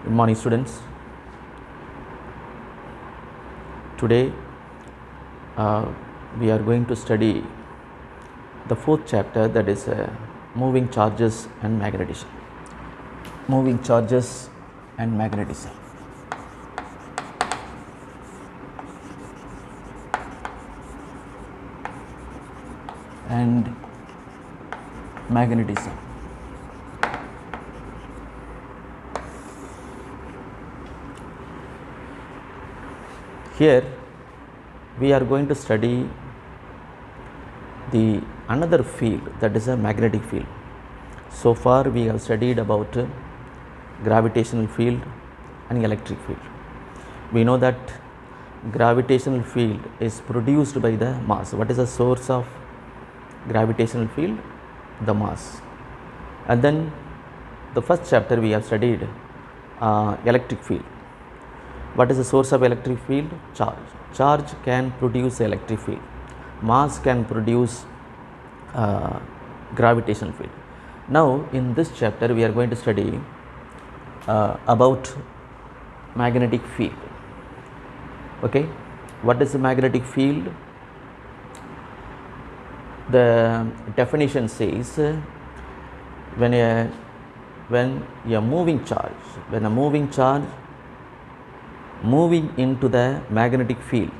Good morning, students. Today we are going to study the fourth chapter, that is moving charges and magnetism. Moving charges and magnetism. And magnetism. Here we are going to study the another field, that is a magnetic field. So far we have studied about gravitational field and electric field. We know that gravitational field is produced by the mass. What is the source of gravitational field? The mass. And then the first chapter we have studied electric field. What is the source of electric field? Charge. Charge can produce electric field. Mass can produce gravitational field. Now in this chapter we are going to study about magnetic field. Okay, what is the magnetic field? The definition says when a moving charge moving into the magnetic field,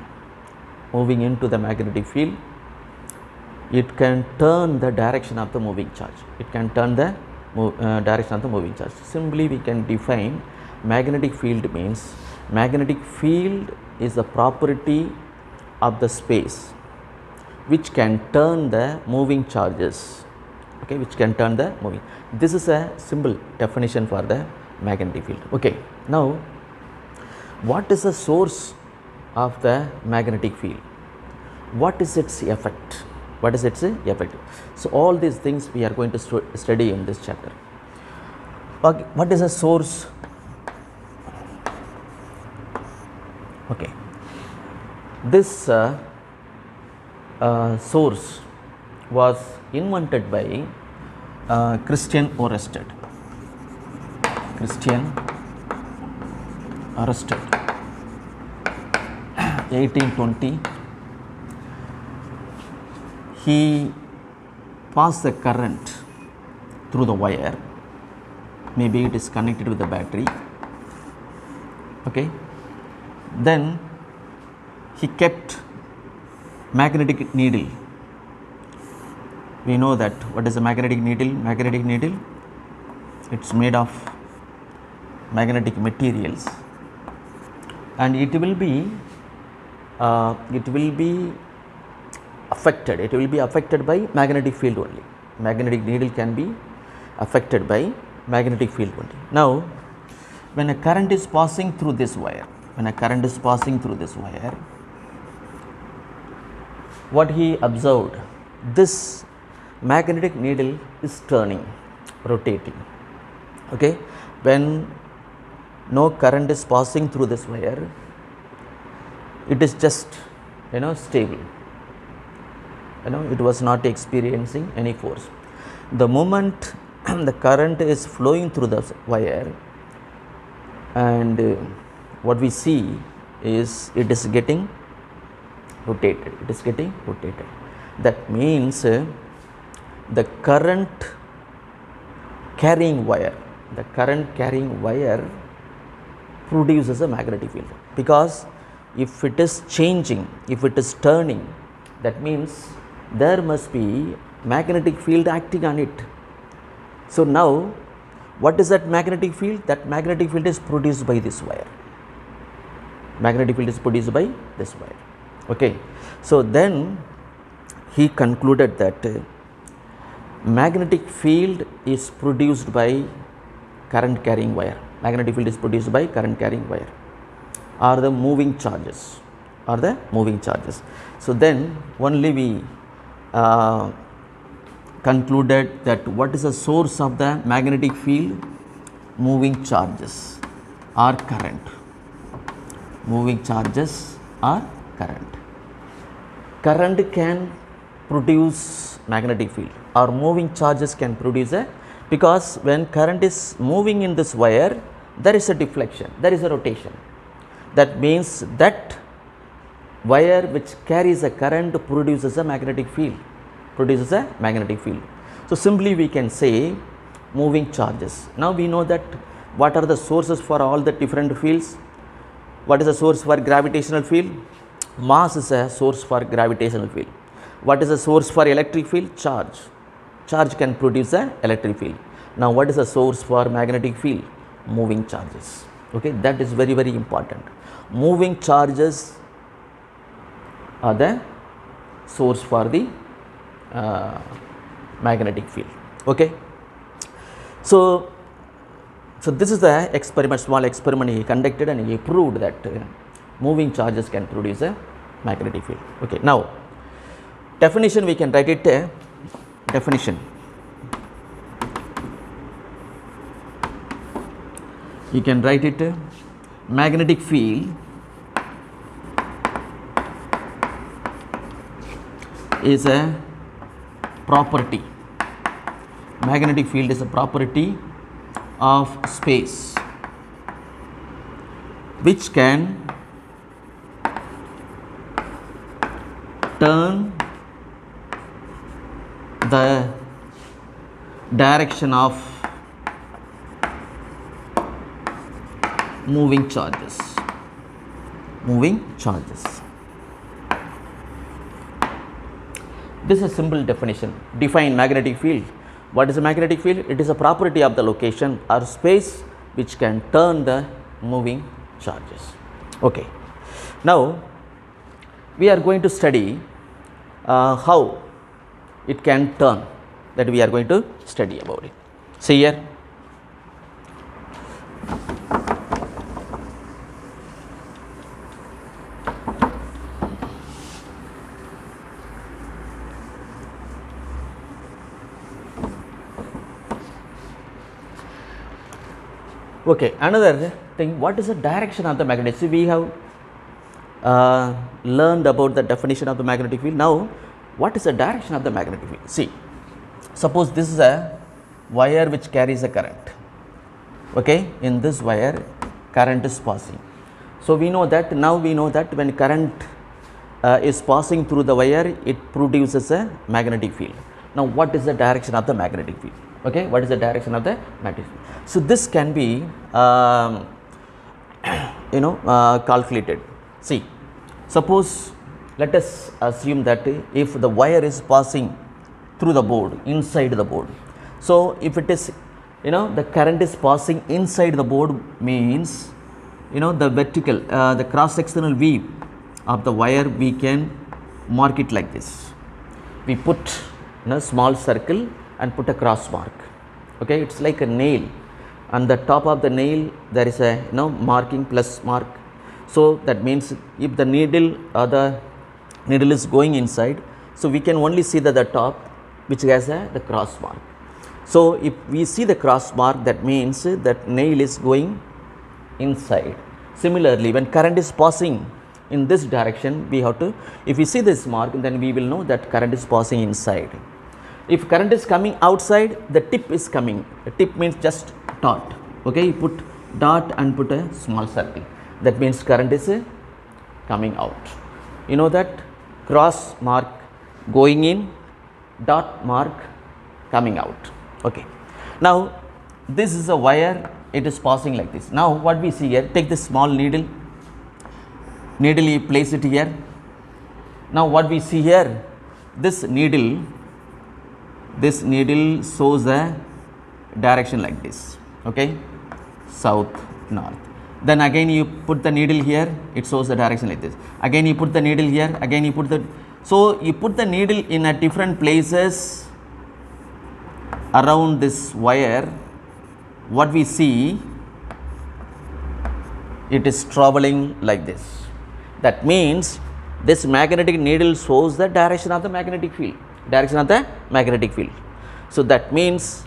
it can turn the direction of the moving charge. Direction of the moving charge. Simply we can define magnetic field means magnetic field is the property of the space which can turn the moving charges. Okay, which can turn the moving. This is a simple definition for the magnetic field. Okay, now what is the source of the magnetic field? What is its effect? So all these things we are going to study in this chapter. What is the source? Okay, this source was invented by Christian Ørsted. 1820. He passed the current through the wire. Maybe it is connected with the battery. Okay. Then he kept magnetic needle. We know that what is a magnetic needle? Magnetic needle, it's made of magnetic materials, and it will be affected by magnetic field only. Magnetic needle can be affected by magnetic field only. Now when a current is passing through this wire, what he observed, this magnetic needle is rotating. Okay, when no current is passing through this wire, it is just stable. It was not experiencing any force. The moment the current is flowing through the wire, and what we see is it is getting rotated. That means the current carrying wire produces a magnetic field, because if it is changing, if it is turning, that means there must be magnetic field acting on it. So now what is that magnetic field? That magnetic field is produced by this wire. Okay, so then he concluded that magnetic field is produced by current carrying wire. Or the moving charges. So then only we concluded that what is the source of the magnetic field? Moving charges or current. Current can produce magnetic field, or moving charges can produce a, because when current is moving in this wire, there is a deflection, there is a rotation. That means that wire which carries a current produces a magnetic field, So simply we can say moving charges. Now we know that what are the sources for all the different fields. What is the source for gravitational field? Mass is a source for gravitational field. What is the source for electric field? Charge. Charge can produce a electric field. Now what is the source for magnetic field? Moving charges. Okay, that is very, very important. Moving charges are the source for the magnetic field. Okay, so this is the experiment, small experiment he conducted, and he proved that moving charges can produce a magnetic field. Okay, now definition, we can write it definition. You can write it magnetic field is a property. Magnetic field is a property of space which can turn the direction of moving charges. This is a simple definition. Define magnetic field. What is a magnetic field? It is a property of the location or space which can turn the moving charges. Okay. Now we are going to study how it can turn. That we are going to study about it. See here. Okay, another thing, what is the direction of the magnetic field? We have learned about the definition of the magnetic field. Now, what is the direction of the magnetic field? See, suppose this is a wire which carries a current. Okay, in this wire, current is passing. So we know that, now we know that when current is passing through the wire, it produces a magnetic field. Now, what is the direction of the magnetic field? Okay, what is the direction of the magnetic field? So this can be calculated. See, suppose let us assume that if the wire is passing through the board, inside the board. So if it is, the current is passing inside the board, means the vertical, the cross sectional view of the wire, we can mark it like this. We put a small circle and put a cross mark. Okay, it's like a nail. On the top of the nail there is a marking plus mark. So that means if the needle is going inside, so we can only see the top which has the cross mark. So if we see the cross mark, that means that nail is going inside. Similarly, when current is passing in this direction, we have to, if we see this mark, then we will know that current is passing inside. If current is coming outside, the tip is coming. The tip means just dot. Okay, you put dot and put a small circle. That means current is coming out. You know that cross mark going in, dot mark coming out. Okay. Now this is a wire, it is passing like this. Now what we see here, take this small needle, you place it here. Now what we see here, this needle shows a direction like this. Okay, south, north. Then again you put the needle here, it shows the direction like this. Again you put the needle here, again you put the, so you put the needle in a different places around this wire. What we see, it is traveling like this. That means this magnetic needle shows the direction of the magnetic field. So that means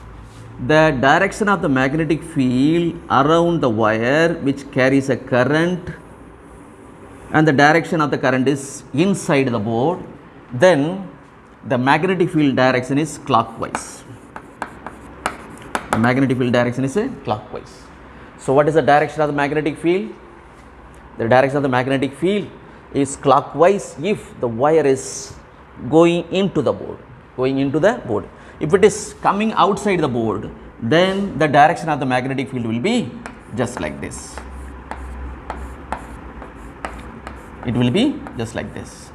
the direction of the magnetic field around the wire which carries a current, and the direction of the current is inside the board, then the magnetic field direction is clockwise. So what is the direction of the magnetic field? The direction of the magnetic field is clockwise if the wire is going into the board, If it is coming outside the board, then the direction of the magnetic field will be just like this. It will be just like this.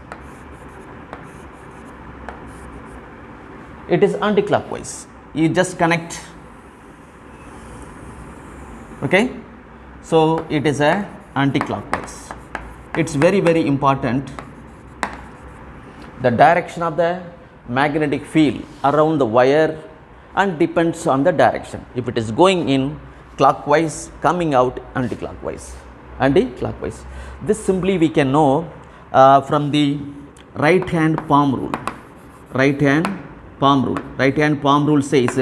It is anti-clockwise. You just connect. Okay. So it is a anti-clockwise. It's very, very important. The direction of the magnetic field around the wire and depends on the direction. If it is going in clockwise, coming out anti-clockwise. This simply we can know from the right hand palm rule. Right hand palm rule says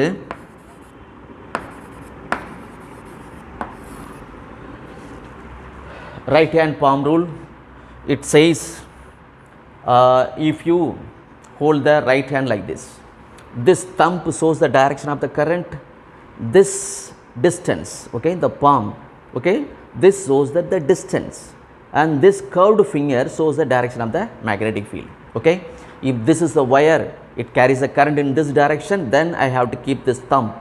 it says if you hold the right hand like this thumb shows the direction of the current, this distance, okay, the palm, okay, this shows that the distance, and this curved finger shows the direction of the magnetic field. Okay, if this is the wire, it carries the current in this direction, then I have to keep this thumb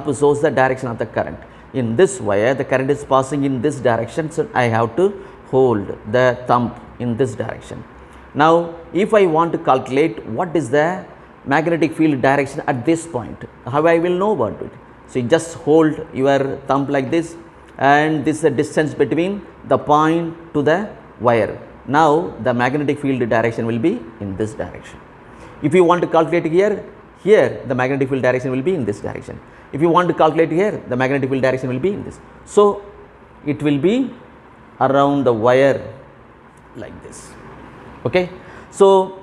shows the direction of the current. In this wire, the current is passing in this direction, so I have to hold the thumb in this direction. Now if I want to calculate what is the magnetic field direction at this point, how I will know about it? So you just hold your thumb like this, and this is the distance between the point to the wire. Now the magnetic field direction will be in this direction. If you want to calculate here the magnetic field direction will be in this direction. If you want to calculate here, the magnetic field direction will be in this. So it will be around the wire like this. Okay. So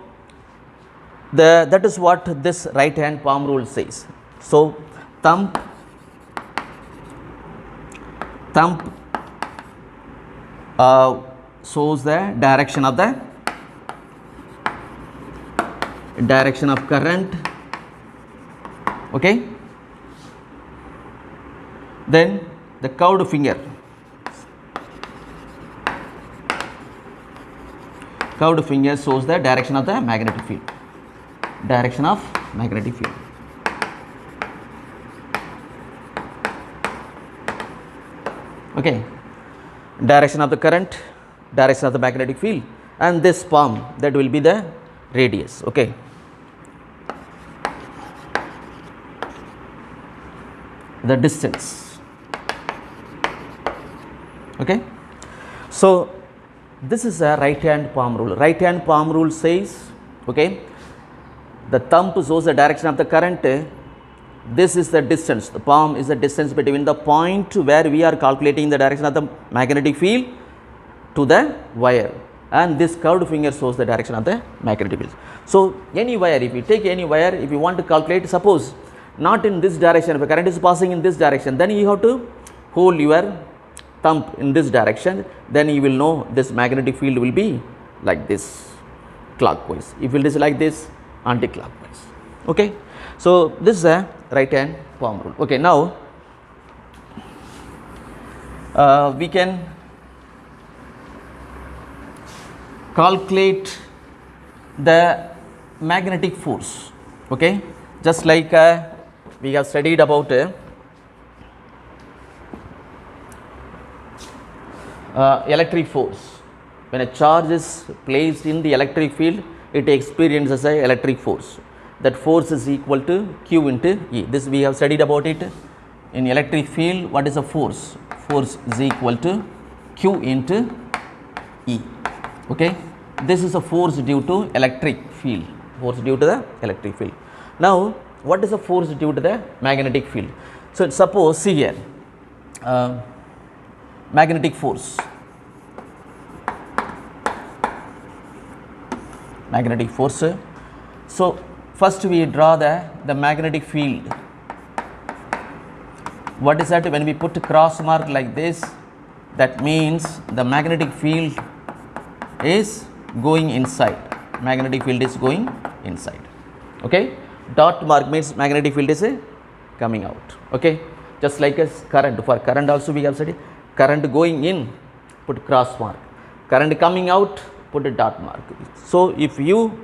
that is what this right hand palm rule says. So thumb shows the direction of current. Okay. Then the curved finger shows the direction of the magnetic field. Okay, direction of the current, direction of the magnetic field, and this palm, that will be the radius. Okay, the distance. Okay, so this is a right hand palm rule. Right hand palm rule says, okay, the thumb shows the direction of the current. This is the distance, the palm is the distance between the point where we are calculating the direction of the magnetic field to the wire, and this curved finger shows the direction of the magnetic field. So any wire, if you take any wire, if you want to calculate, suppose not in this direction, if a current is passing in this direction, then you have to hold your thumb in this direction, then you will know this magnetic field will be like this, clockwise. If it is like this, anti-clockwise. Okay, so this is a right hand palm rule. Okay, now we can calculate the magnetic force. Okay, just like we have studied about electric force. When a charge is placed in the electric field, it experiences an electric force. That force is equal to Q into E. This we have studied about it. In electric field, what is a force? Force is equal to Q into E. Okay, this is a force due to electric field. Now what is the force due to the magnetic field? So suppose, see here, magnetic force. So first we draw the magnetic field. What is that? When we put cross mark like this, that means the magnetic field is going inside. Okay, dot mark means magnetic field is coming out. Okay, just like as current. For current also we have said current going in, put cross mark, current coming out, put a dot mark. So if you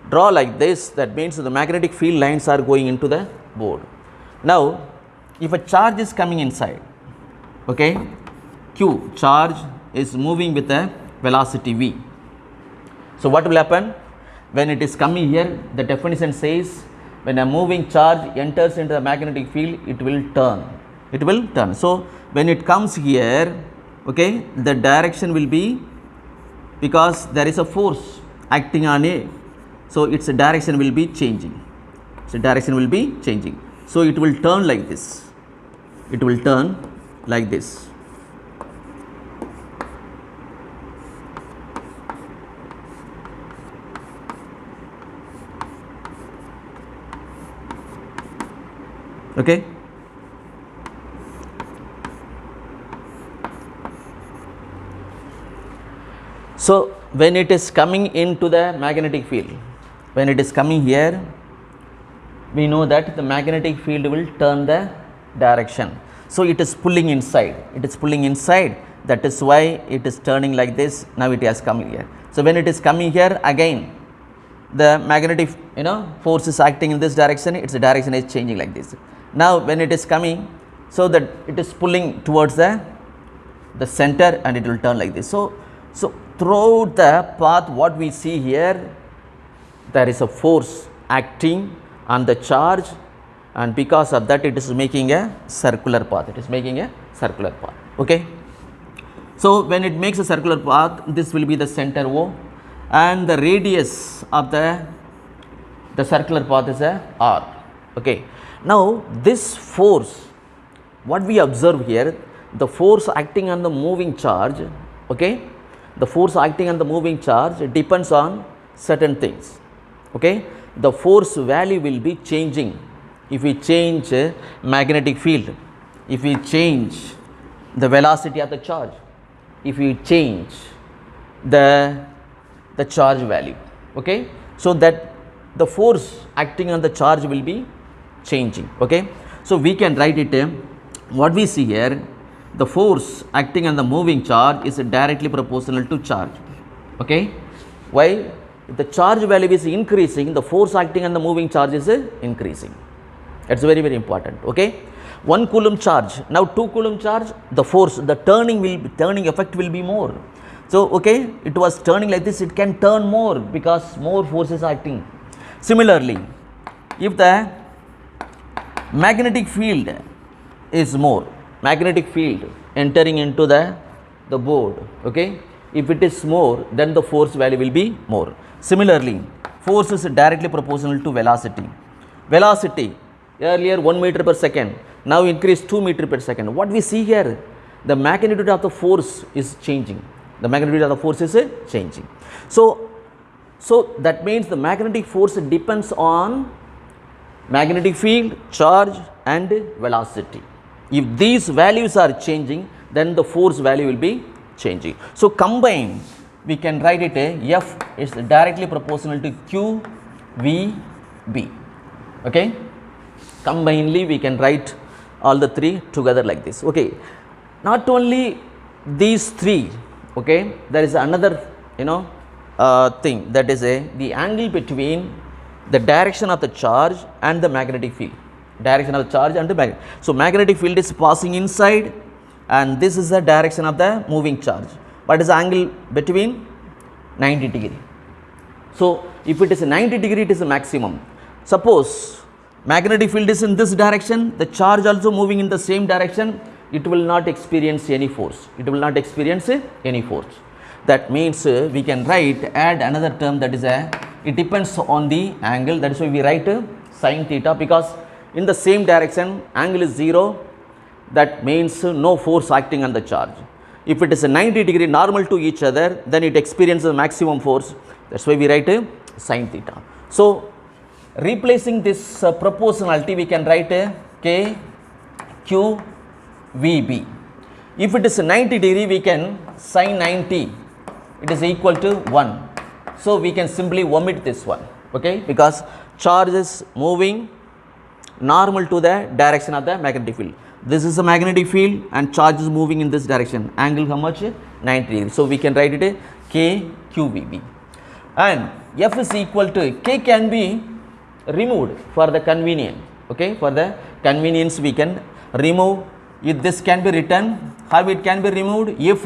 draw like this, that means the magnetic field lines are going into the board. Now if a charge is coming inside, okay, q charge is moving with a velocity v. So what will happen when it is coming here? The definition says when a moving charge enters into the magnetic field, it will turn. It will turn. So when it comes here, okay, the direction will be, because there is a force acting on it, so its direction will be changing. So direction will be changing. So it will turn like this. It will turn like this. Okay. So when it is coming into the magnetic field, when it is coming here, we know that the magnetic field will turn the direction. So it is pulling inside. It is pulling inside. That is why it is turning like this. Now it has come here. So when it is coming here, again the magnetic force is acting in this direction. Its direction is changing like this. Now when it is coming, so that it is pulling towards the center, and it will turn like this. So throughout the path, what we see here, there is a force acting on the charge, and because of that it is making a circular path. It is making a circular path. Okay. So when it makes a circular path, this will be the center O, and the radius of the circular path is a R. Okay. Now this force, what we observe here, the force acting on the moving charge, okay, the force acting on the moving charge depends on certain things. Okay. The force value will be changing if we change magnetic field, if we change the velocity of the charge, if we change the charge value. Okay. So that the force acting on the charge will be changing. Okay. So we can write it, what we see here, the force acting on the moving charge is directly proportional to charge. Okay. Why? If the charge value is increasing, the force acting on the moving charge is increasing. That's very, very important. Okay. 1 coulomb charge, now 2 coulomb charge, the force, the turning effect will be more. So okay, it was turning like this, it can turn more because more force is acting. Similarly, if the magnetic field is more, magnetic field entering into the board, okay, if it is more, then the force value will be more. Similarly, force is directly proportional to velocity. Velocity earlier 1 meter per second, now increase 2 meter per second. What we see here, the magnitude of the force is changing. The magnitude of the force is changing. So that means the magnetic force depends on magnetic field, charge and velocity. If these values are changing, then the force value will be changing. So combined, we can write it, F is directly proportional to Q V B. Okay. Combinedly we can write all the three together like this. Okay. Not only these three, okay, there is another thing, that is the angle between the direction of the charge and the magnetic field. Direction of the charge and the magnetic. So magnetic field is passing inside, and this is the direction of the moving charge. What is the angle between? 90 degree. So if it is 90 degree, it is a maximum. Suppose magnetic field is in this direction, the charge also moving in the same direction, it will not experience any force. It will not experience any force. That means we can add another term, that is it depends on the angle. That is why we write sin theta, because in the same direction angle is 0. That means no force acting on the charge. If it is a 90 degree normal to each other, then it experiences maximum force. That's why we write sin theta. So replacing this proportionality, we can write K Q V B. If it is 90 degree, we can sin 90, it is equal to 1. So we can simply omit this one. Okay, because charge is moving normal to the direction of the magnetic field. This is a magnetic field and charge is moving in this direction. Angle how much? 90 degrees. So, we can write it K QVB. And F is equal to K can be removed for the convenience. Okay, for the convenience we can remove. If this can be written, how it can be removed? If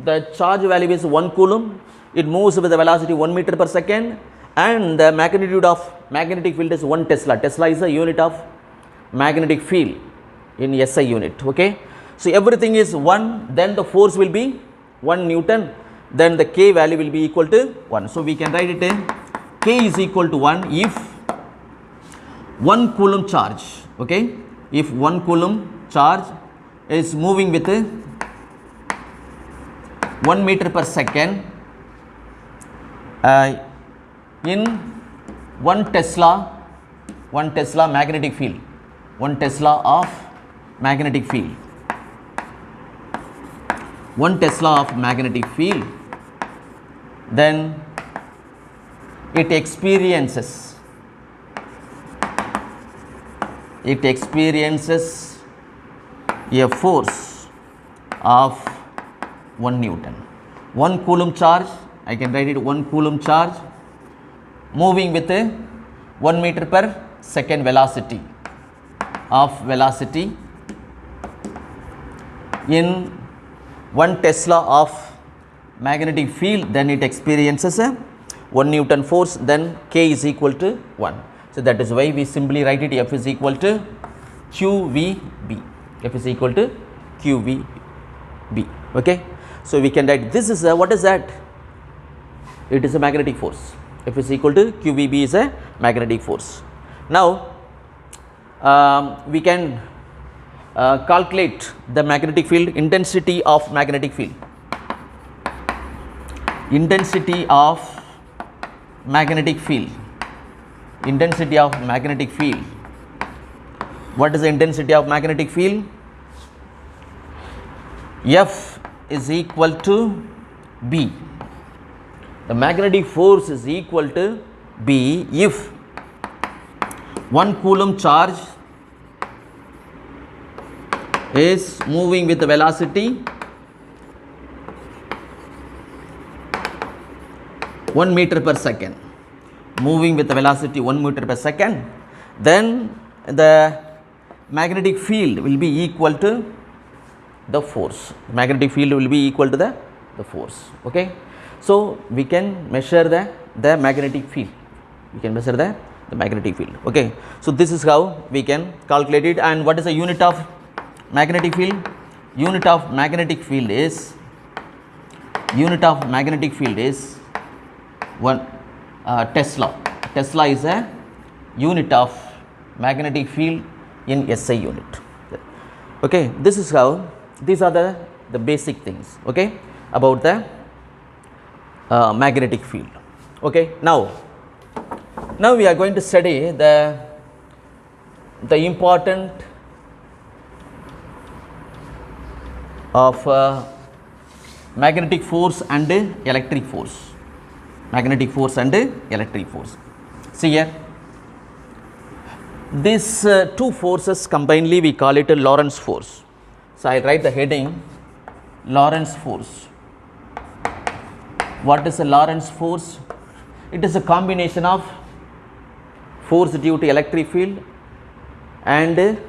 the charge value is 1 coulomb, it moves with the velocity 1 meter per second, and the magnitude of magnetic field is 1 Tesla. Tesla is a unit of magnetic field in SI unit. Okay, so everything is 1, then the force will be 1 Newton, then the K value will be equal to 1. So, we can write it in K is equal to 1 if 1 coulomb charge. Okay, if 1 coulomb charge is moving with 1 meter per second in 1 Tesla magnetic field, 1 Tesla of magnetic field, 1 Tesla of magnetic field, then it experiences a force of 1 Newton. 1 coulomb charge, I can write it 1 coulomb charge moving with a 1 meter per second velocity in 1 Tesla of magnetic field, then it experiences a 1 Newton force, then K is equal to 1. So, that is why we simply write it F is equal to QVB. F is equal to QVB. Okay. So, we can write this is a, what is that? It is a magnetic force. F is equal to QVB is a magnetic force. Now, we can calculate the magnetic field, intensity of magnetic field. Intensity of magnetic field. Intensity of magnetic field. What is the intensity of magnetic field? F is equal to B. The magnetic force is equal to B if 1 coulomb charge is moving with the velocity 1 meter per second, moving with the velocity 1 meter per second, then the magnetic field will be equal to the force. Magnetic field will be equal to the force. Okay. So, we can measure the magnetic field. We can measure the magnetic field. Okay. So, this is how we can calculate it. And what is the unit of magnetic field? Unit of magnetic field is 1 Tesla. Tesla is a unit of magnetic field in SI unit. Okay. This is how, these are the basic things, okay, about the magnetic field. Okay. Now we are going to study the important of magnetic force and electric force. Magnetic force and electric force. See here, these two forces combinedly we call it a Lorentz force. So, I will write the heading Lorentz force. What is a Lorentz force? It is a combination of force due to electric field and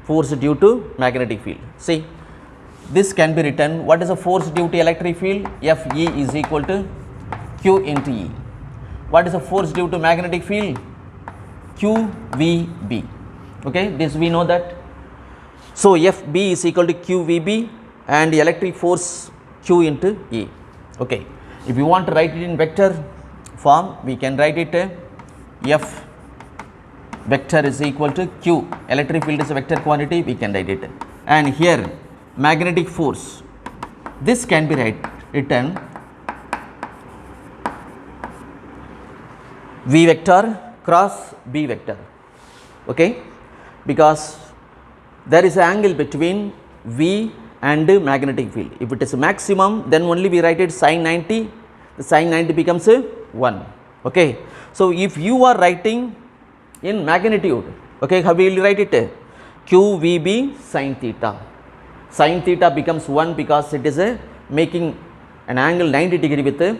force due to magnetic field. See, this can be written, what is a force due to electric field? Fe is equal to Q into E. What is a force due to magnetic field? QVB. Okay, this we know that. So, FB is equal to QVB and electric force Q into E. Okay. If you want to write it in vector form, we can write it F vector is equal to Q. Electric field is a vector quantity, we can write it. And here magnetic force, this can be written V vector cross B vector, okay, because there is an angle between V and magnetic field. If it is maximum, then only we write it sin 90, the sin 90 becomes 1, okay. So, if you are writing in magnitude. Okay, how we will write it? QVB sin theta. Sin theta becomes 1 because it is making an angle 90 degree with the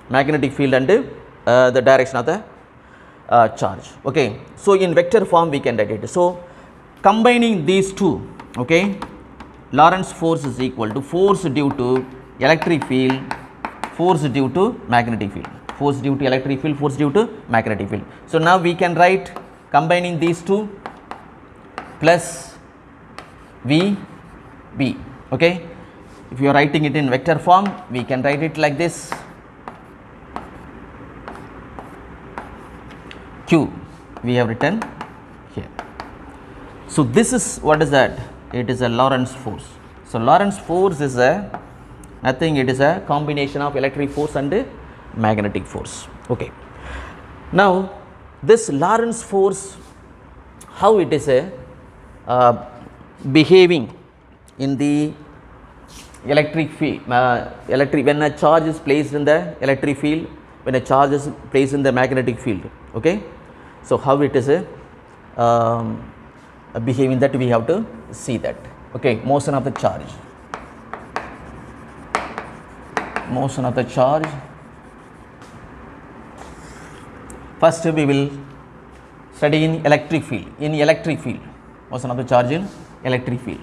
magnetic field and the direction of the charge. Okay, so in vector form we can write it. So combining these two, okay, Lorentz force is equal to force due to electric field, force due to magnetic field, force due to electric field, force due to magnetic field. So now we can write combining these two plus VB. Okay, if you are writing it in vector form, we can write it like this: Q we have written here. So this is, what is that? It is a Lorentz force. So Lorentz force is a nothing, it is a combination of electric force and magnetic force. Okay, now this Lorentz force, how it is behaving in the electric field, when a charge is placed in the electric field, when a charge is placed in the magnetic field. Okay, so how it is behaving, that we have to see that. Okay, motion of the charge, motion of the charge. First we will study in electric field. In electric field, motion of the charge in electric field,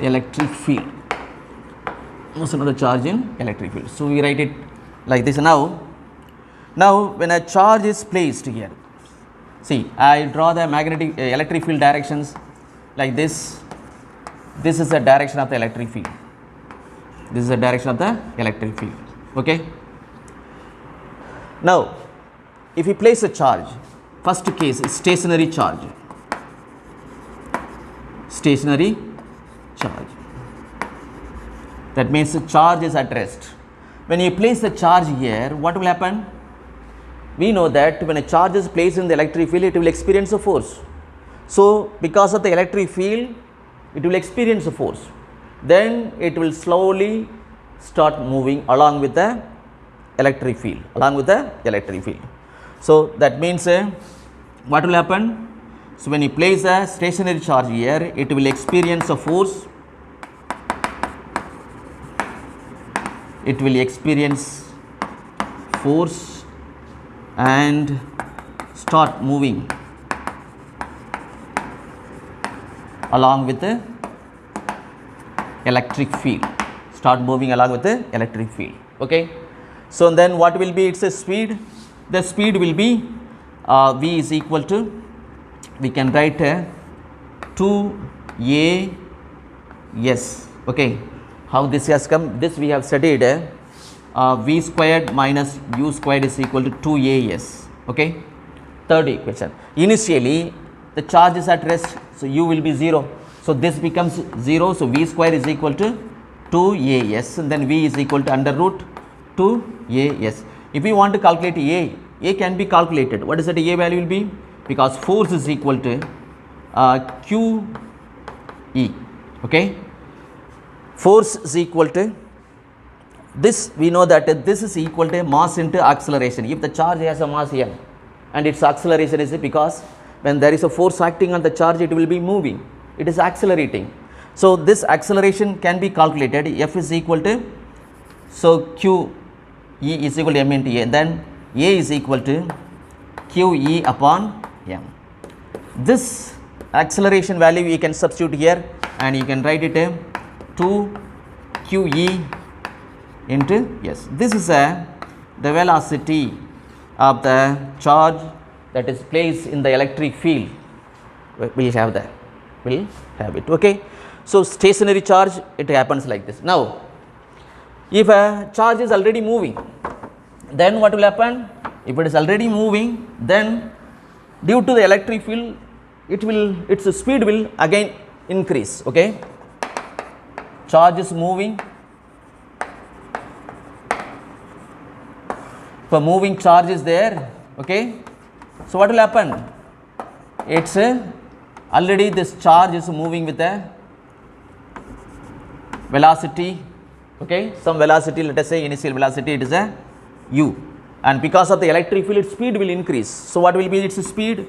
electric field, motion of the charge in electric field. So we write it like this. Now when a charge is placed here, see, I draw the magnetic electric field directions like this. This is the direction of the electric field, this is the direction of the electric field. Okay, now if we place a charge, first case is stationary charge, stationary charge, that means the charge is at rest. When you place the charge here, what will happen? We know that when a charge is placed in the electric field, it will experience a force. So because of the electric field, it will experience a force, then it will slowly start moving along with the electric field, along with the electric field. So that means what will happen? So when you place a stationary charge here, it will experience a force, it will experience force and start moving along with the electric field, start moving along with the electric field. Okay, so then what will be its speed? The speed will be V is equal to, we can write 2AS. Okay, how this has come? This we have studied V squared minus U squared is equal to 2AS. Okay, third equation. Initially the charge is at rest, so U will be 0. So this becomes 0. So V square is equal to 2AS, and then V is equal to under root 2AS. If we want to calculate A can be calculated. What is that A value will be? Because force is equal to QE. Okay, force is equal to this. We know that this is equal to mass into acceleration. If the charge has a mass m and its acceleration is because when there is a force acting on the charge, it will be moving, it is accelerating. So this acceleration can be calculated. F is equal to, so QE is equal to m into A, then A is equal to QE upon m. This acceleration value you can substitute here, and you can write it 2 QE into S. This is the velocity of the charge that is placed in the electric field. We have that, we'll have it. Okay, so stationary charge, it happens like this. Now if a charge is already moving, then what will happen? If it is already moving, then due to the electric field, its speed will again increase. Okay, charge is moving. For moving charge is there. Okay, so what will happen? It's already this charge is moving with a velocity. Okay, some velocity, let us say initial velocity, it is a u, and because of the electric field its speed will increase. So what will be its speed?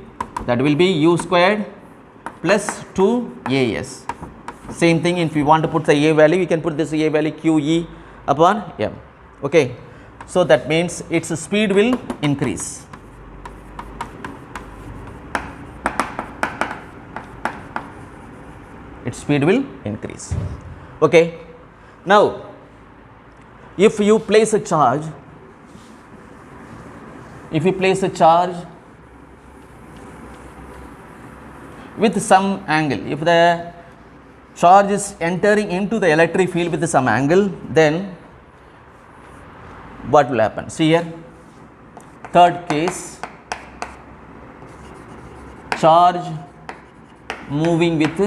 That will be u squared plus 2as. Same thing, if we want to put the a value, we can put this a value qe upon m. Okay, so that means its speed will increase. Its speed will increase. Okay, now if you place a charge, with some angle, if the charge is entering into the electric field with some angle, then what will happen? See here, third case, charge moving with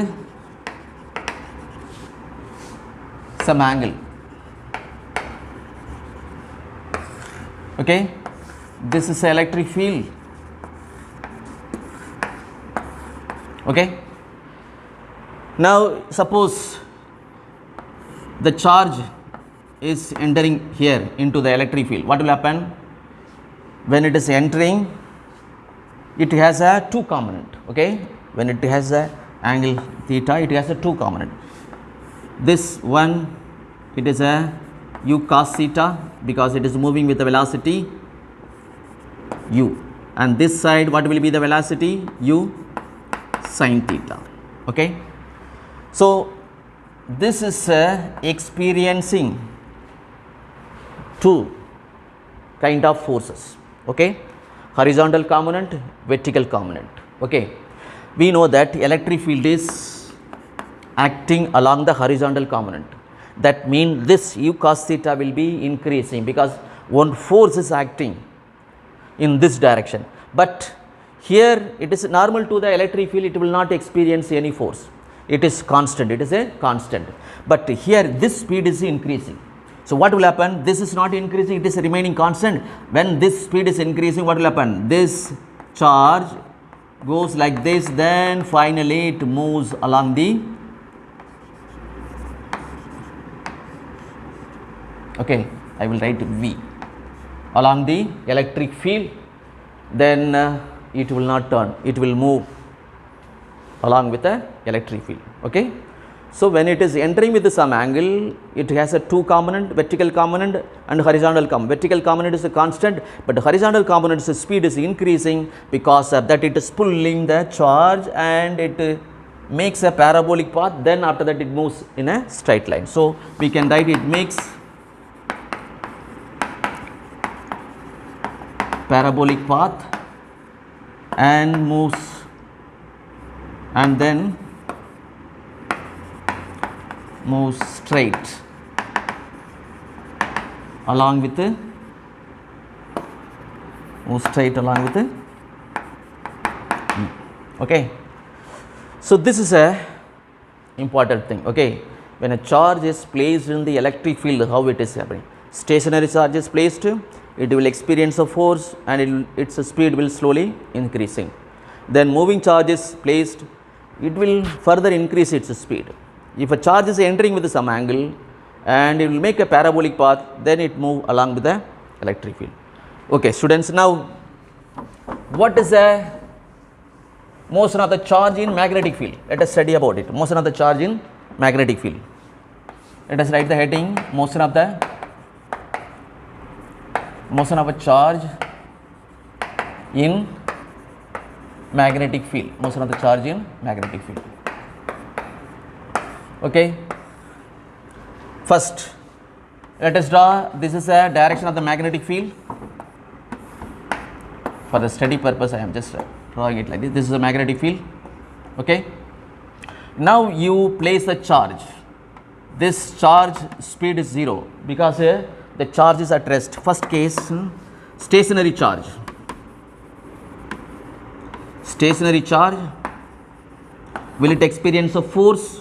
some angle. Okay, this is electric field. Okay, now suppose the charge is entering here into the electric field. What will happen? When it is entering, it has a 2 component. Okay, when it has a angle theta, it has a 2 component. This one, it is a u cos theta because it is moving with the velocity u, and this side what will be the velocity? U sin theta. Okay, so this is experiencing 2 kind of forces. Okay, horizontal component, vertical component. Okay, we know that electric field is acting along the horizontal component. That means this u cos theta will be increasing because one force is acting in this direction. But here it is normal to the electric field, it will not experience any force. It is constant, it is a constant. But here this speed is increasing. So what will happen? This is not increasing, it is remaining constant. When this speed is increasing, what will happen? This charge goes like this, then finally it moves along the, okay, I will write V, along the electric field, then it will not turn, it will move along with the electric field. Okay, so when it is entering with some angle, it has a 2 component, vertical component and horizontal component. Vertical component is a constant, but the horizontal component's speed is increasing because of that it is pulling the charge and it makes a parabolic path, then after that it moves in a straight line. So we can write it makes parabolic path and moves and then moves straight along with the okay. So this is a important thing. Okay, when a charge is placed in the electric field, how it is happening? Stationary charge is placed, it will experience a force and its speed will slowly increasing. Then moving charge is placed, it will further increase its speed. If a charge is entering with some angle and it will make a parabolic path, then it move along with the electric field. Okay students, now what is the motion of the charge in magnetic field? Let us study about it. Motion of the charge in magnetic field. Let us write the heading, motion of a charge in magnetic field. Motion of the charge in magnetic field. Okay, first let us draw, this is a direction of the magnetic field. For the study purpose I am just drawing it like this. This is a magnetic field. Okay, now you place the charge. This charge speed is 0 because the charge is at rest. First case, stationary charge. Stationary charge, will it experience a force?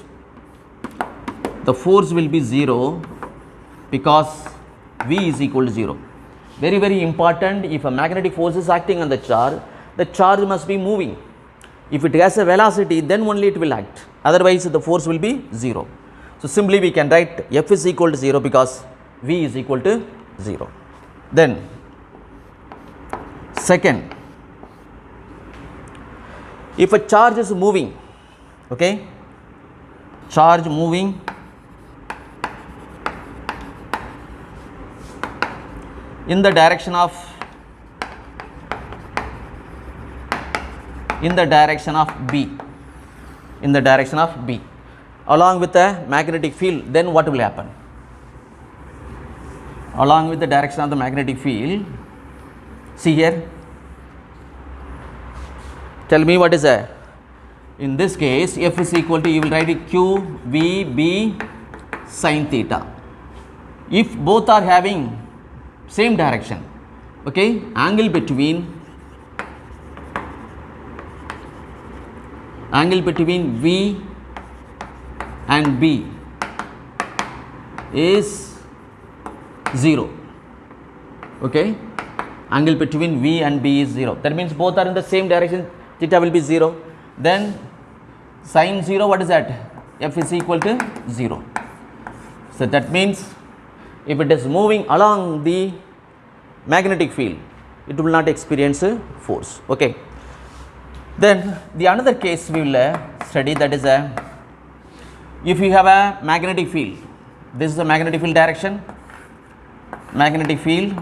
The force will be 0 because V is equal to 0. Very, very important, if a magnetic force is acting on the charge must be moving. If it has a velocity, then only it will act, otherwise the force will be 0. So simply we can write F is equal to 0 because V is equal to 0. Then Second, if a charge is moving, okay, charge moving in the direction of B, along with the magnetic field, then what will happen? Along with the direction of the magnetic field, see here, tell me what is that? In this case, F is equal to, you will write it Q V B sin theta. If both are having same direction, okay, angle between V and B is 0, okay, angle between V and B is 0, that means both are in the same direction, theta will be 0, then sin 0, what is that? F is equal to 0. So that means if it is moving along the magnetic field, it will not experience a force, okay. Then the another case we will study, that is if you have a magnetic field, this is the magnetic field direction, magnetic field,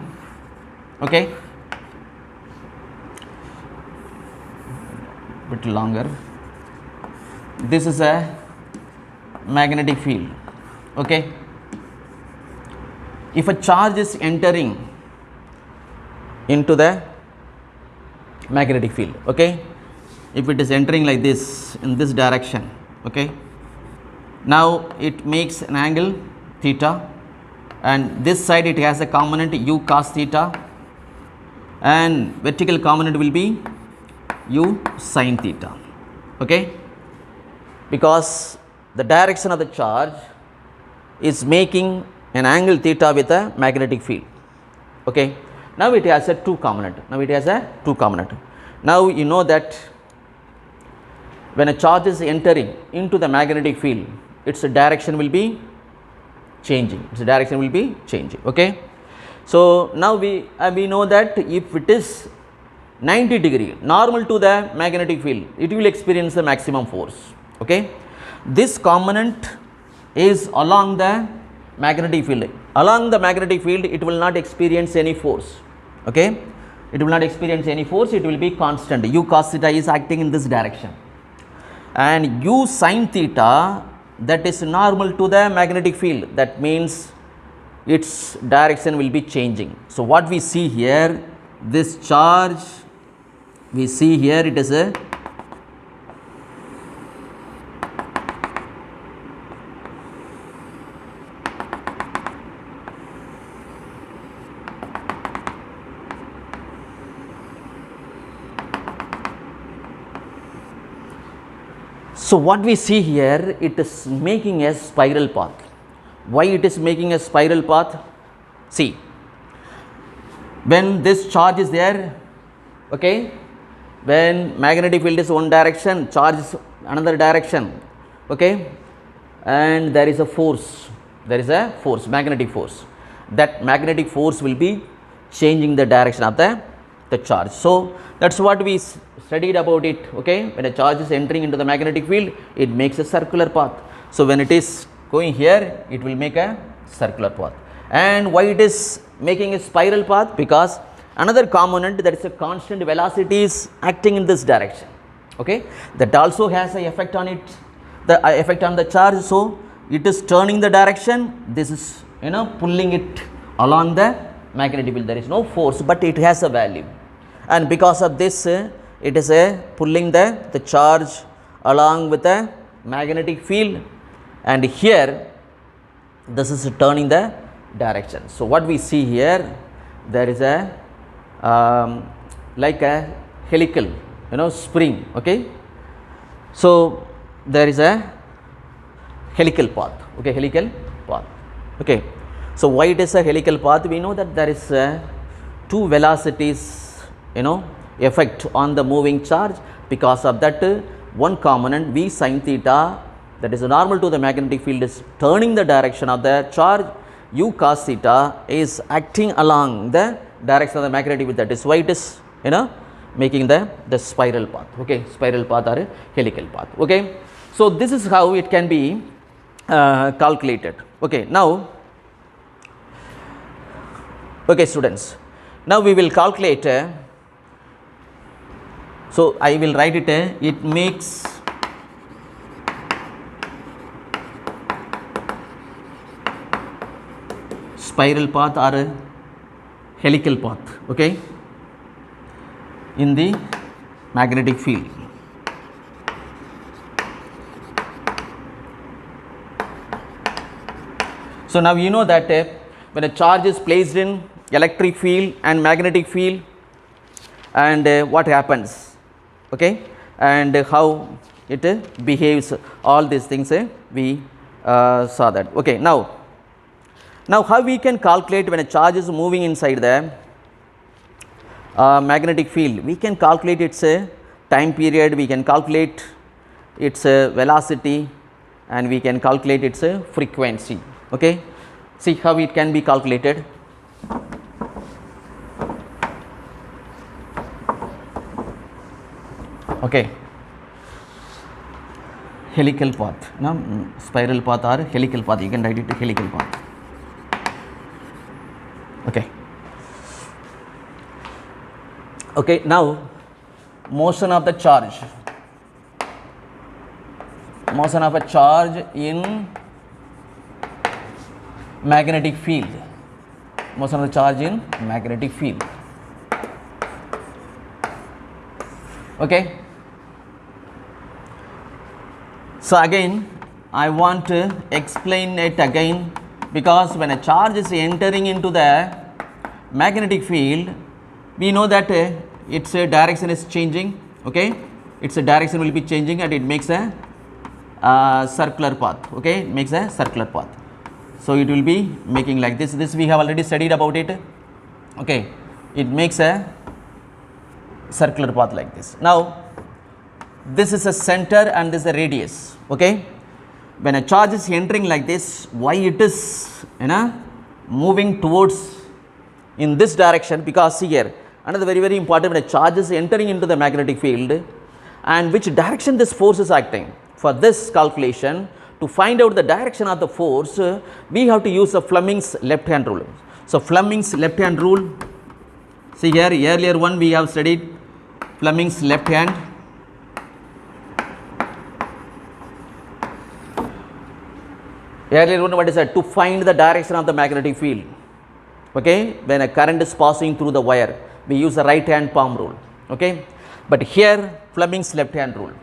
okay, bit longer, this is a magnetic field, okay. If a charge is entering into the magnetic field, okay, if it is entering like this in this direction, okay, now it makes an angle theta, and this side it has a component u cos theta, and vertical component will be u sin theta, okay, because the direction of the charge is making an angle theta with a magnetic field, okay. Now it has a two component, now you know that when a charge is entering into the magnetic field, its direction will be changing, okay. So now we know that if it is 90 degree normal to the magnetic field, it will experience the maximum force, okay. This component is along the magnetic field, it will not experience any force, okay, it will be constant, u cos theta is acting in this direction, and u sin theta, that is normal to the magnetic field, that means its direction will be changing. So what we see here, this charge, we see here it is a so what we see here, it is making a spiral path. Why it is making a spiral path? See, when this charge is there, okay, when magnetic field is one direction, charge is another direction, okay, and there is a force, magnetic force, that magnetic force will be changing the direction of the charge. So that's what we studied about it, okay. When a charge is entering into the magnetic field, it makes a circular path. So when it is going here, it will make a circular path. And why it is making a spiral path? Because another component, that is a constant velocity, is acting in this direction, okay, that also has an effect on it, the effect on the charge. So it is turning the direction, this is pulling it along the magnetic field. There is no force, but it has a value, and because of this it is pulling the charge along with the magnetic field, and here this is turning the direction. So what we see here, there is a like a helical spring, okay. So there is a helical path, okay. So why it is a helical path? We know that there is two velocities effect on the moving charge. Because of that, one component v sin theta, that is normal to the magnetic field, is turning the direction of the charge. U cos theta is acting along the direction of the magnetic field. That is why it is you know, making the spiral path, okay, spiral path or a helical path, okay. So this is how it can be calculated, okay. Now, okay students, now we will calculate, so I will write it, it makes spiral path or a helical path, okay, in the magnetic field. So now you know that when a charge is placed in electric field and magnetic field, and what happens, okay, and how it behaves, all these things we saw that, okay. Now how we can calculate when a charge is moving inside the magnetic field? We can calculate its time period, we can calculate its velocity, and we can calculate its frequency, okay. See how it can be calculated. Okay, helical path, no, spiral path or helical path, you can write it helical path, okay. Okay, now motion of the charge, motion of a charge in magnetic field, motion of the charge in magnetic field, okay. So again I want to explain it again, because when a charge is entering into the magnetic field, we know that its direction is changing, okay, its direction will be changing and it makes a circular path, okay, it makes a circular path. So it will be making like this, this we have already studied about it, okay, it makes a circular path like this. Now this is a center and this is a radius, okay. When a charge is entering like this, why it is, you know, moving towards in this direction? Because see here, another very important, when a charge is entering into the magnetic field and which direction this force is acting. For this calculation, to find out the direction of the force, we have to use the Fleming's left hand rule. So Fleming's left hand rule, see here, earlier one we have studied Fleming's left hand. Earlier one, what is that? To find the direction of the magnetic field, okay, when a current is passing through the wire, we use the right hand palm rule, okay. But here Fleming's left hand rule,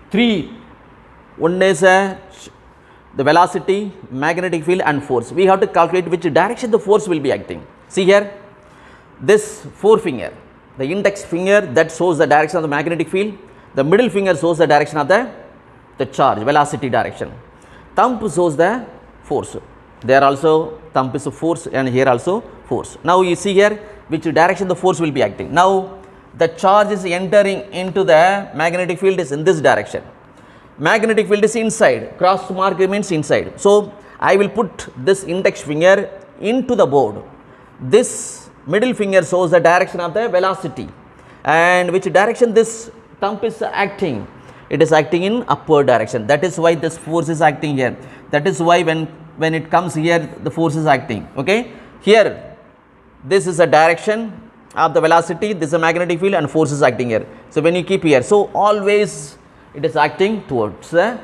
three, one is the velocity, magnetic field and force. We have to calculate which direction the force will be acting. See here, this forefinger, the index finger, that shows the direction of the magnetic field, the middle finger shows the direction of the charge, velocity direction, thumb shows the force. There also thumb is a force and here also force. Now you see here which direction the force will be acting. Now the charge is entering into the magnetic field is in this direction. Magnetic field is inside, cross mark means inside. So I will put this index finger into the board. This middle finger shows the direction of the velocity and which direction this thumb is acting. It is acting in upward direction. That is why this force is acting here. That is why when it comes here, the force is acting, okay. Here this is a direction of the velocity, this is a magnetic field and force is acting here. So when you keep here, so always it is acting towards the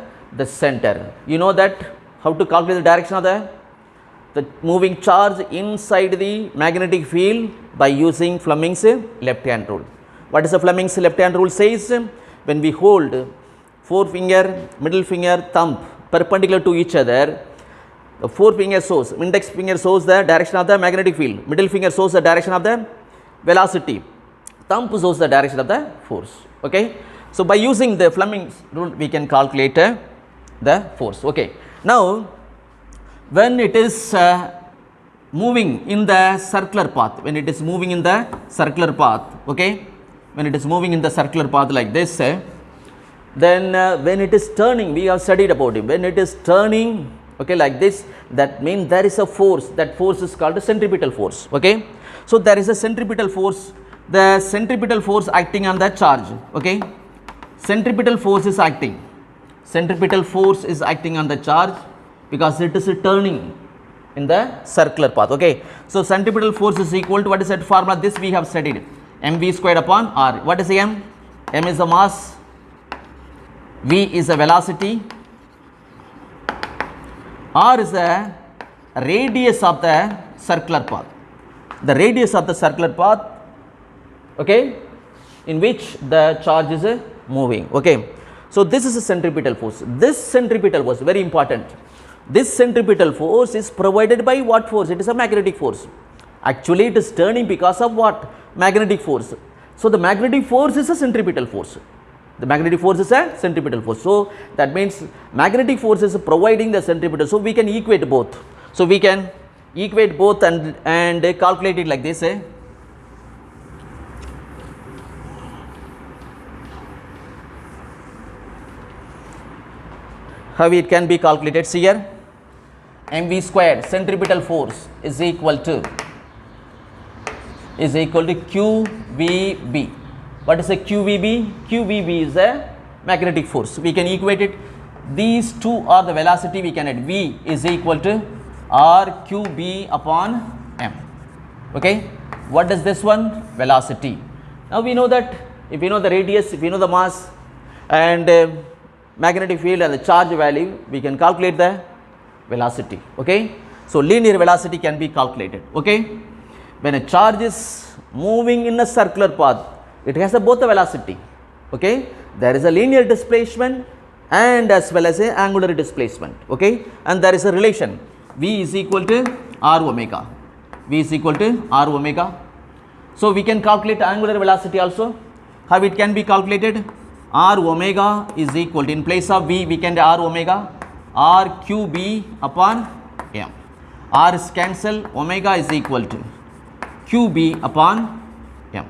center. You know that how to calculate the direction of the moving charge inside the magnetic field by using Fleming's left hand rule. What is the Fleming's left hand rule says? When we hold forefinger, middle finger, thumb perpendicular to each other, the forefinger shows, index finger shows the direction of the magnetic field, middle finger shows the direction of the velocity, thumb shows the direction of the force, okay. So by using the Fleming's rule, we can calculate the force, okay. Now when it is moving in the circular path, when it is moving in the circular path, okay, when it is moving in the circular path like this, then when it is turning, we have studied about it, when it is turning, okay, like this, that means there is a force, that force is called a centripetal force, okay. So there is a centripetal force the centripetal force acting on the charge. Okay, centripetal force is acting. Centripetal force is acting on the charge because it is turning in the circular path. Okay, so centripetal force is equal to, what is that formula? This we have studied, mv squared upon r. What is m? M is the mass, v is the velocity, r is the radius of the circular path. The radius of the circular path, okay, in which the charge is moving. Okay, so this is a centripetal force. This centripetal force, very important. This centripetal force is provided by what force? It is a magnetic force. Actually, it is turning because of what? Magnetic force. So the magnetic force is a centripetal force. The magnetic force is a centripetal force. So that means magnetic force is providing the centripetal. So we can equate both. So we can equate both and calculate it like this. How it can be calculated? See here, mv squared centripetal force is equal to qvb. What is a qvb? Qvb is a magnetic force. We can equate it. These two are the velocity. We can add v is equal to rqb upon m. Okay, what is this one? Velocity. Now we know that if we know the radius, if we know the mass and magnetic field and the charge value, we can calculate the velocity. Okay, so linear velocity can be calculated. Okay, when a charge is moving in a circular path, it has both the velocity. Okay, there is a linear displacement and as well as a angular displacement. Okay, and there is a relation, v is equal to r omega. V is equal to r omega. So we can calculate angular velocity also. How it can be calculated? R omega is equal to, in place of v we can do r omega, r qb upon m. R is cancel, omega is equal to qb upon m.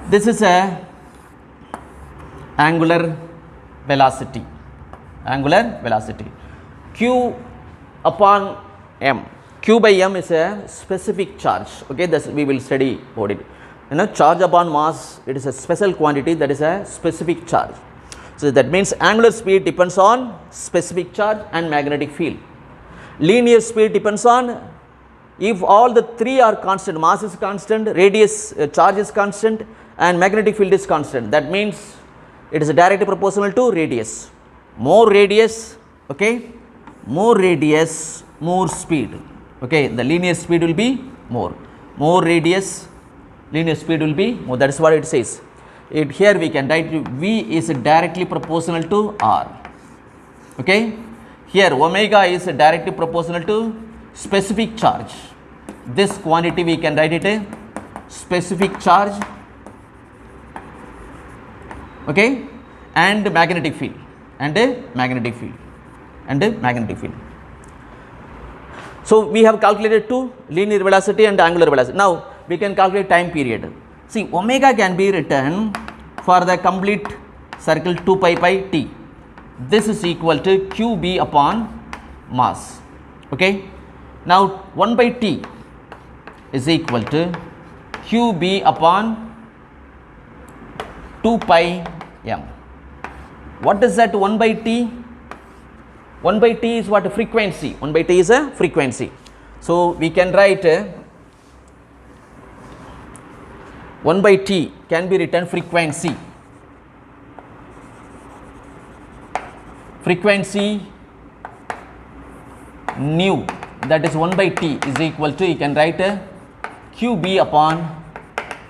This is a angular velocity. Angular velocity. Q upon m. Q by m is a specific charge. Okay, this we will study about it. Charge upon mass, it is a special quantity, that is a specific charge. So that means angular speed depends on specific charge and magnetic field. Linear speed depends on, if all the three are constant, mass is constant, radius, charge is constant and magnetic field is constant. That means it is directly proportional to radius. More radius, okay, more radius, more speed. Okay, the linear speed will be more. More radius, linear speed will be more. That is what it says. Here we can write v is directly proportional to r. Okay, here omega is directly proportional to specific charge. This quantity we can write it a specific charge, okay, and magnetic field, and a magnetic field, and a magnetic field. So we have calculated two, linear velocity and angular velocity. Now we can calculate time period. See, omega can be written for the complete circle 2 pi by t. This is equal to qb upon mass. Okay. Now 1 by t is equal to qb upon 2 pi m. What is that 1 by t? 1 by t is what? A frequency. 1 by t is a frequency. So we can write 1 by t can be written frequency. Frequency nu, that is 1 by t is equal to, you can write qb upon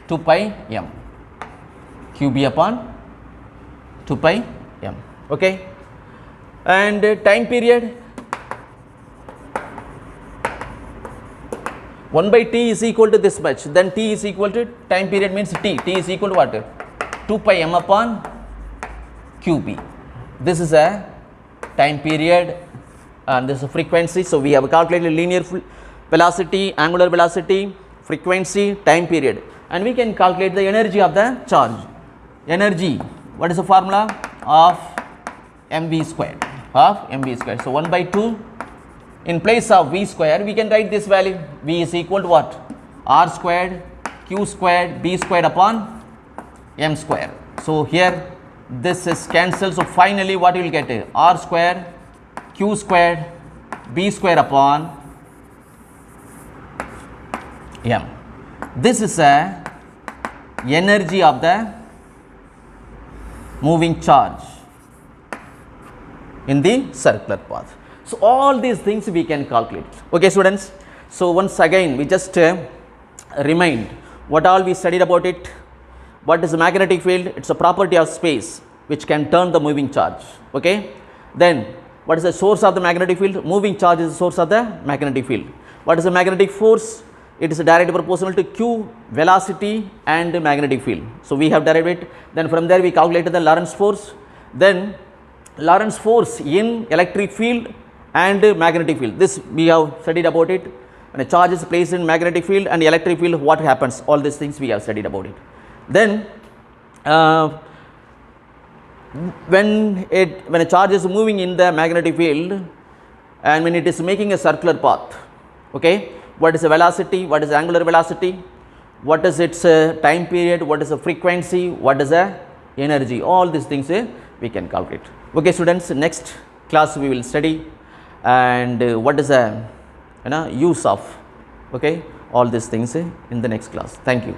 2 pi m. qb upon 2 pi m. Okay. And time period, 1 by t is equal to this much, then t is equal to, time period means t is equal to what? 2 pi m upon qb. This is a time period and this is a frequency. So we have calculated linear velocity, angular velocity, frequency, time period, and we can calculate the energy of the charge. Energy, what is the formula? Of mv squared, of mv squared. So 1 by 2, in place of v square we can write this value, v is equal to what? R squared q squared b squared upon m square. So, here this is cancelled. So, finally, what you will get r square q squared b square upon m. This is a energy of the moving charge in the circular path. So, all these things we can calculate. Okay, students. So, once again we just remind what all we studied about it. What is the magnetic field? It is a property of space which can turn the moving charge. Okay. Then what is the source of the magnetic field? Moving charge is the source of the magnetic field. What is the magnetic force? It is directly proportional to q velocity and magnetic field. So, we have derived it. Then from there we calculated the Lorentz force. Then Lorentz force in electric field and magnetic field. This we have studied about it. When a charge is placed in magnetic field and electric field, what happens? All these things we have studied about it. Then when a charge is moving in the magnetic field and when it is making a circular path, okay, what is the velocity, what is the angular velocity, what is its time period, what is the frequency, what is the energy, all these things we can calculate. Okay, students, next class we will study and what is the use of, okay, all these things in the next class. Thank you.